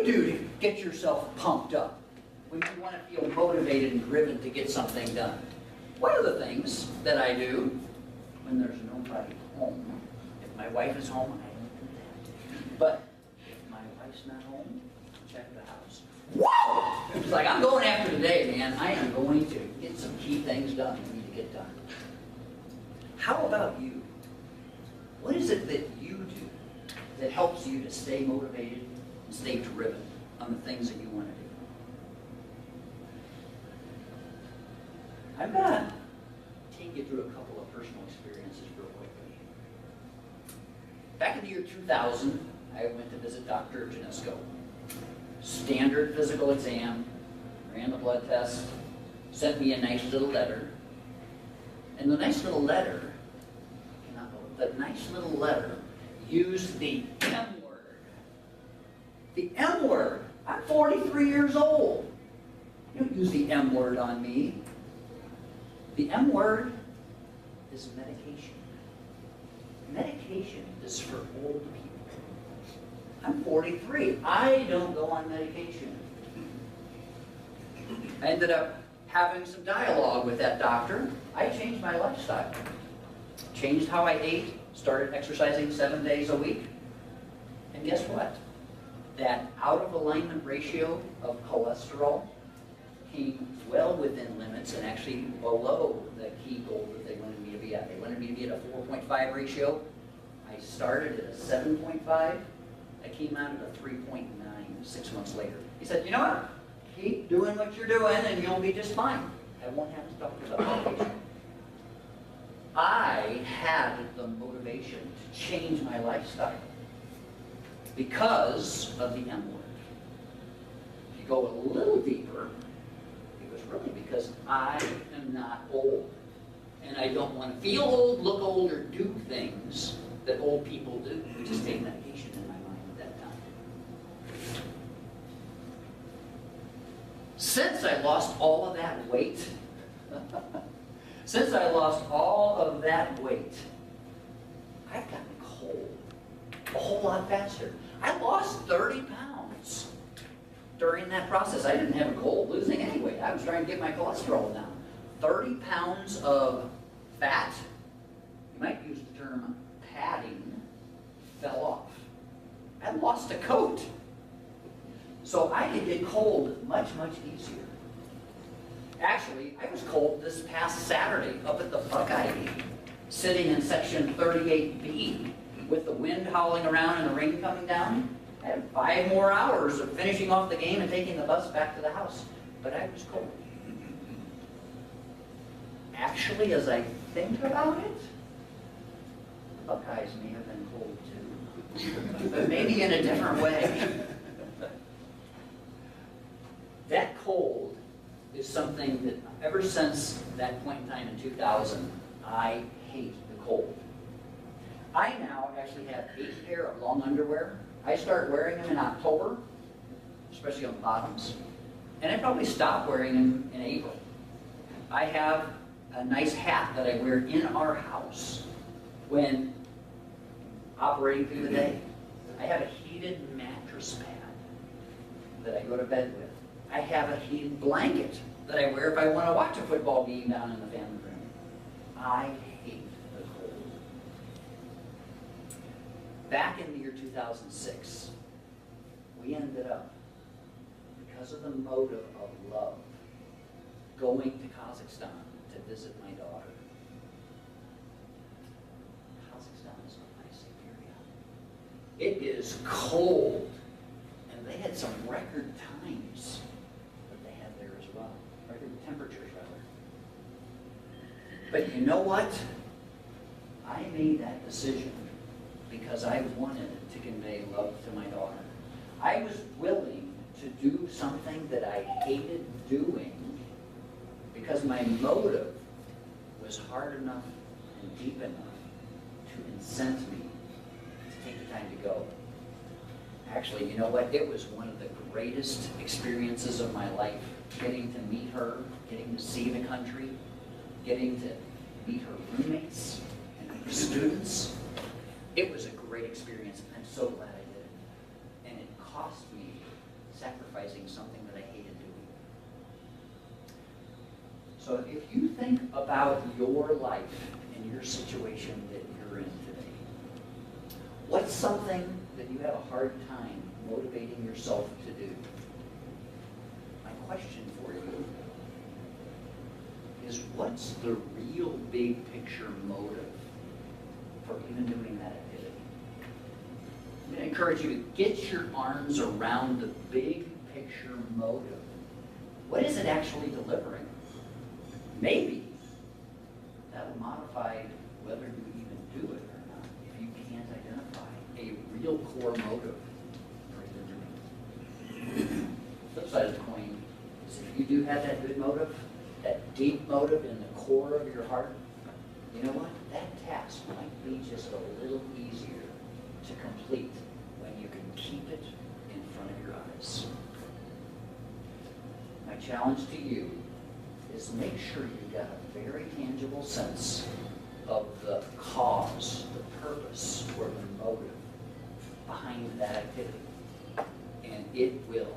you do to get yourself pumped up when you want to feel motivated and driven to get something done? One of the things that I do when there's nobody home, if my wife is home, I don't do that. But if my wife's not home, check the house. Whoa! It's like, I'm going after today, man. I am going to get some key things done I need to get done. How about you? What is it that you do that helps you to stay motivated and stay driven on the things that you want to do? I'm going to take you through a couple of personal experiences real quickly. Back in the year 2000, I went to visit Dr. Janesco. Standard physical exam, ran the blood test, sent me a nice little letter. And the nice little letter, used the M word. The M word. I'm 43 years old. You don't use the M word on me. The M word is medication. Medication is for old people. I'm 43. I don't go on medication. I ended up having some dialogue with that doctor. I changed my lifestyle. Changed how I ate, started exercising 7 days a week. And guess what? That out of alignment ratio of cholesterol came well within limits and actually below the key goal that they wanted me to be at. They wanted me to be at a 4.5 ratio. I started at a 7.5. I came out at a 3.9 6 months later. He said, you know what? Keep doing what you're doing and you'll be just fine. I won't have to talk about medication. I had the motivation to change my lifestyle because of the M word. If you go a little deeper, it was really because I am not old. And I don't want to feel old, look old, or do things that old people do, which is take medication in my mind at that time. Since I lost all of that weight, I've gotten cold a whole lot faster. I lost 30 pounds during that process. I didn't have a goal of losing any weight. I was trying to get my cholesterol down. 30 pounds of fat, you might use the term padding, fell off. I lost a coat. So I could get cold much, much easier. Actually, I was cold this past Saturday up at the Buckeye game, sitting in section 38B with the wind howling around and the rain coming down. I had 5 more hours of finishing off the game and taking the bus back to the house, but I was cold. Actually, as I think about it, the Buckeyes may have been cold too, but maybe in a different way. That cold is something that ever since that point in time in 2000, I hate the cold. I now actually have 8 pair of long underwear. I start wearing them in October, especially on the bottoms, and I probably stop wearing them in April. I have a nice hat that I wear in our house when operating through the day. I have a heated mattress pad that I go to bed with. I have a heated blanket that I wear if I want to watch a football game down in the family room. I hate the cold. Back in the year 2006, we ended up, because of the motive of love, going to Kazakhstan to visit my daughter. Kazakhstan is a nice area. It is cold, and they had some record times that they had there as well. Record temperatures, rather. But you know what? I made that decision because I wanted to convey love to my daughter. I was willing to do something that I hated doing because my motive was hard enough and deep enough to incent me to take the time to go. Actually, you know what? It was one of the greatest experiences of my life, getting to meet her, getting to see the country, getting to meet her roommates and her students. It was a great experience. I'm so glad I did it. And it cost me So if you think about your life and your situation that you're in today, what's something that you have a hard time motivating yourself to do? My question for you is, what's the real big picture motive for even doing that activity? I'm going to encourage you to get your arms around the big picture motive. What is it actually delivering? Maybe that will modify whether you even do it or not, if you can't identify a real core motive for even doing it. Flip side of the coin is, if you do have that good motive, that deep motive in the core of your heart, you know what? That task might be just a little easier to complete when you can keep it in front of your eyes. My challenge to you is, make sure you've got a very tangible sense of the cause, the purpose, or the motive behind that activity. And it will